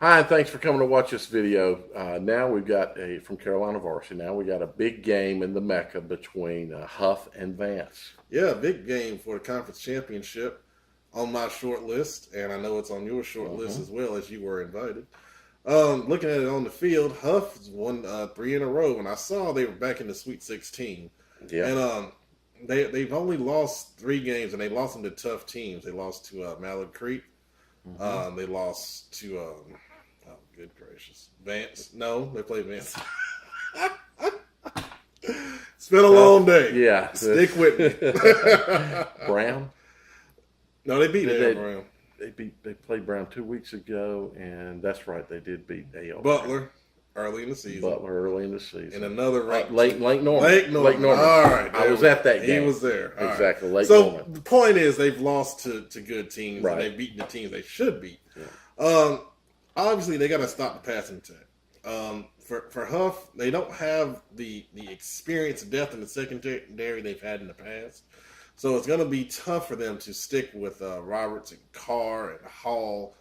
Hi, and thanks for coming to watch this video. Now we've got from Carolina Varsity. Now we got a big game in the Mecca between Hough and Vance. Yeah, big game for the conference championship on my short list, and I know it's on your short list as well, as you were invited. Looking at it on the field, Huff's won 3 in a row, and I saw they were back in the Sweet 16. Yeah. And they've only lost 3 games, and they lost them to tough teams. They lost to Mallard Creek. They lost to oh, good gracious, Vance. No, they played Vance. It's been a long day. Yeah. Stick with me. Brown? No, they beat Brown. They played Brown 2 weeks ago, and that's right, they did beat A.L. Butler early in the season. And another ranked Lake Norman. Lake Norman. All right, I was at that game. He was there. All exactly. Right. Lake so Norman. The point is, they've lost to good teams, right. and they've beaten the teams they should beat. Yeah. Obviously, they got to stop the passing attack. For Hough, they don't have the experience and depth in the secondary they've had in the past. So it's going to be tough for them to stick with Roberts and Carr and Hall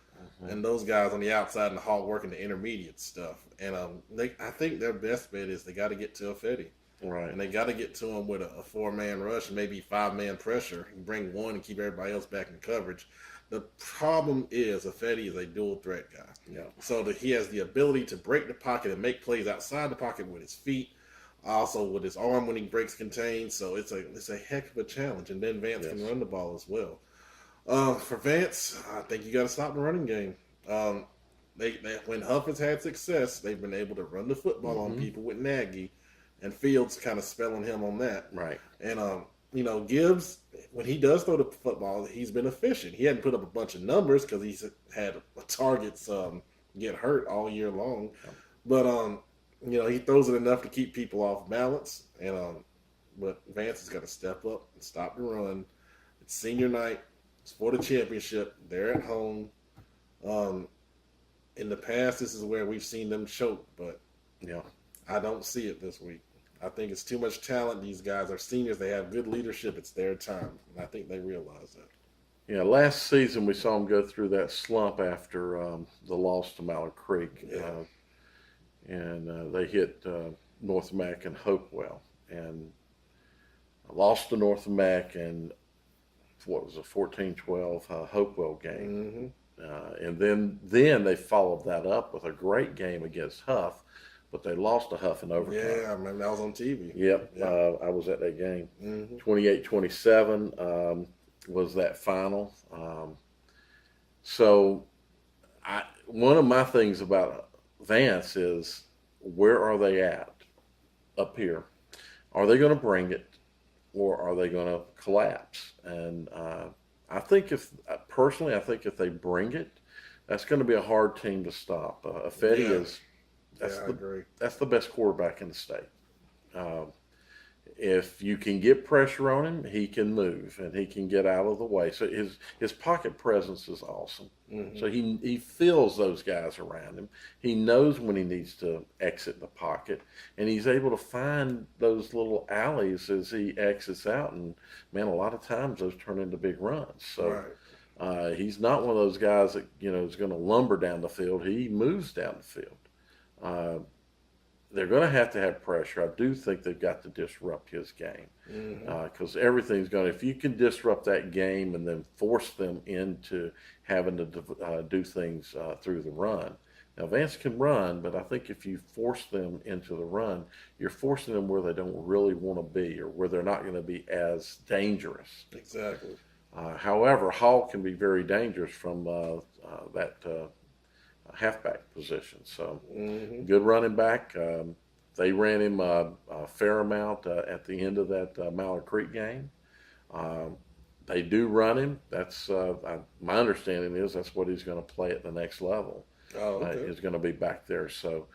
and those guys on the outside and Hall working the intermediate stuff. And I think their best bet is they got to get to Fetty. Right. And they got to get to him with a 4-man rush and maybe 5-man pressure and bring one and keep everybody else back in coverage. The problem is Fetty is a dual threat guy. Yeah. So that he has the ability to break the pocket and make plays outside the pocket with his feet. Also with his arm when he breaks contained, so it's a heck of a challenge. And then Vance can run the ball as well. For Vance, I think you got to stop the running game. When Hough has had success, they've been able to run the football on people with Nagy, and Fields kind of spelling him on that. Right. And Gibbs, when he does throw the football, he's been efficient. He hadn't put up a bunch of numbers because he's had targets get hurt all year long, but he throws it enough to keep people off balance, but Vance has got to step up and stop the run. It's senior night. It's for the championship. They're at home. In the past, this is where we've seen them choke, but I don't see it this week. I think it's too much talent. These guys are seniors. They have good leadership. It's their time, and I think they realize that. Yeah, last season we saw them go through that slump after the loss to Mallard Creek. Yeah. And they hit North Mac and Hopewell, and lost to North Mac, and what was a 14-12 Hopewell game. And then they followed that up with a great game against Hough, but they lost to Hough in overtime. Yeah, I remember that was on TV. Yep, I was at that game. 28-27 was that final. So one of my things about Vance is, where are they at up here? Are they going to bring it, or are they going to collapse? And I think if they bring it, that's going to be a hard team to stop. Fetty that's the best quarterback in the state. If you can get pressure on him, he can move and he can get out of the way. So his pocket presence is awesome. So he feels those guys around him. He knows when he needs to exit the pocket, and he's able to find those little alleys as he exits out. And man, a lot of times those turn into big runs. So he's not one of those guys that is going to lumber down the field. He moves down the field. They're going to have pressure. I do think they've got to disrupt his game, because everything's going to, if you can disrupt that game and then force them into having to do things through the run. Now, Vance can run, but I think if you force them into the run, you're forcing them where they don't really want to be, or where they're not going to be as dangerous. Exactly. However, Hall can be very dangerous from that halfback position. So good running back. They ran him a fair amount at the end of that Mallard Creek game. They do run him. That's my understanding is that's what he's going to play at the next level. Is going to be back there. So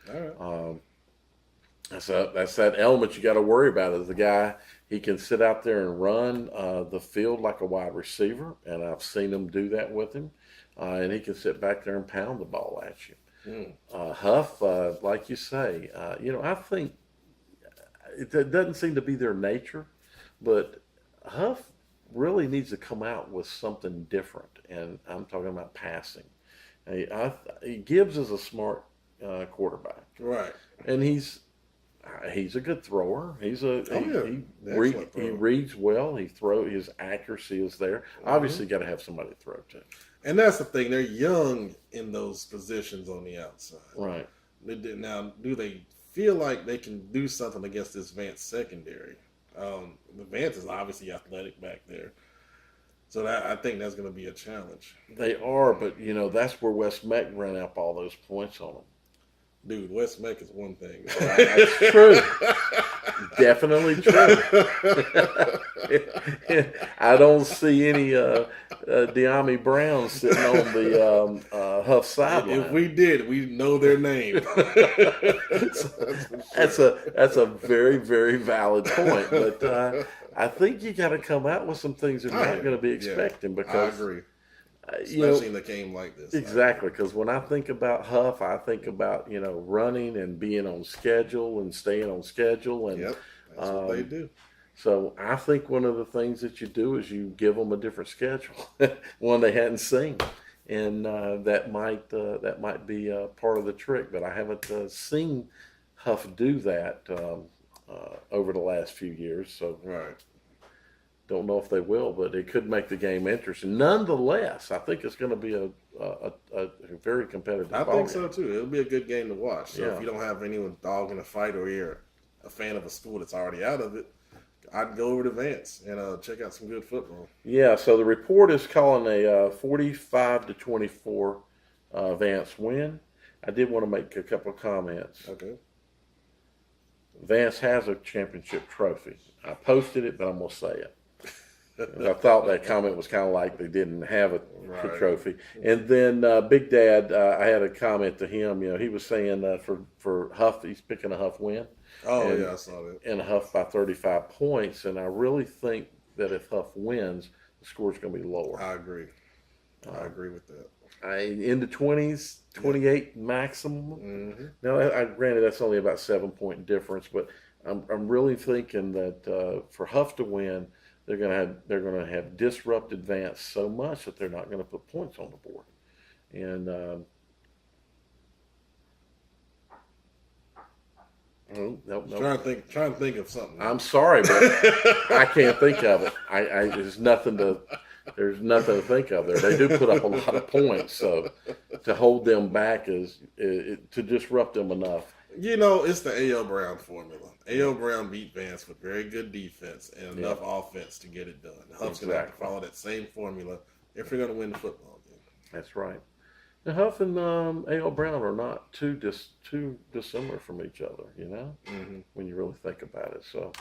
that's that element you got to worry about, is the guy. He can sit out there and run the field like a wide receiver, and I've seen him do that with him. And he can sit back there and pound the ball at you. Hough, like you say, I think it doesn't seem to be their nature, but Hough really needs to come out with something different, and I'm talking about passing. Gibbs is a smart quarterback, Right. and he's a good thrower. He reads well. His accuracy is there. Obviously, got to have somebody to throw to. And that's the thing. They're young in those positions on the outside. Right. Now, do they feel like they can do something against this Vance secondary? The Vance is obviously athletic back there. So I think that's going to be a challenge. They are, but that's where Wes Meck ran up all those points on them. Dude, Wes Meck is one thing. That's true. Definitely true. I don't see any De'Ami Brown sitting on the Hough sideline. If we did, we know their name. That's a very, very valid point. But I think you got to come out with some things they're not going to be expecting. Because I agree. Especially in a game like this. Exactly, because when I think about Hough, I think about running and being on schedule and staying on schedule, and yep, that's what they do. So I think one of the things that you do is you give them a different schedule, one they hadn't seen, and that might be part of the trick. But I haven't seen Hough do that over the last few years. So right. Don't know if they will, but it could make the game interesting. Nonetheless, I think it's going to be a very competitive I ball think game. so, too. It'll be a good game to watch. So Yeah. if you don't have anyone dog in a fight or you're a fan of a school that's already out of it, I'd go over to Vance and check out some good football. Yeah, so the report is calling a 45-24 Vance win. I did want to make a couple of comments. Okay. Vance has a championship trophy. I posted it, but I'm going to say it. I thought that comment was kind of like they didn't have a trophy. And then Big Dad, I had a comment to him. He was saying for Hough, he's picking a Hough win. Oh, yeah, I saw that. And Hough by 35 points. And I really think that if Hough wins, the score's going to be lower. I agree. I agree with that. In the 20s, 28 maximum. Mm-hmm. Now, granted, that's only about 7-point difference, but I'm really thinking that for Hough to win, they're going to have disrupted Vance so much that they're not going to put points on the board. And no. Trying to think of something. I'm sorry, but I can't think of it. There's nothing to think of there. They do put up a lot of points, so to hold them back is to disrupt them enough. It's the A.L. Brown formula. A.L. Brown beat Vance with very good defense and enough offense to get it done. Huff's going to have to follow that same formula if you're going to win the football game. That's right. Now, Hough and A.L. Brown are not too dissimilar from each other, when you really think about it. So,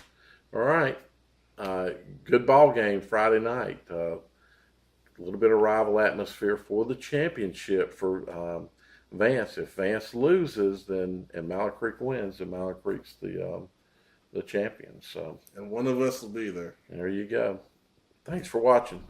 all right. Good ball game Friday night. A little bit of rival atmosphere for the championship for Vance. If Vance loses, and Mallard Creek wins, then Mallard Creek's the champion. So, and one of us will be there. There you go. Thanks for watching.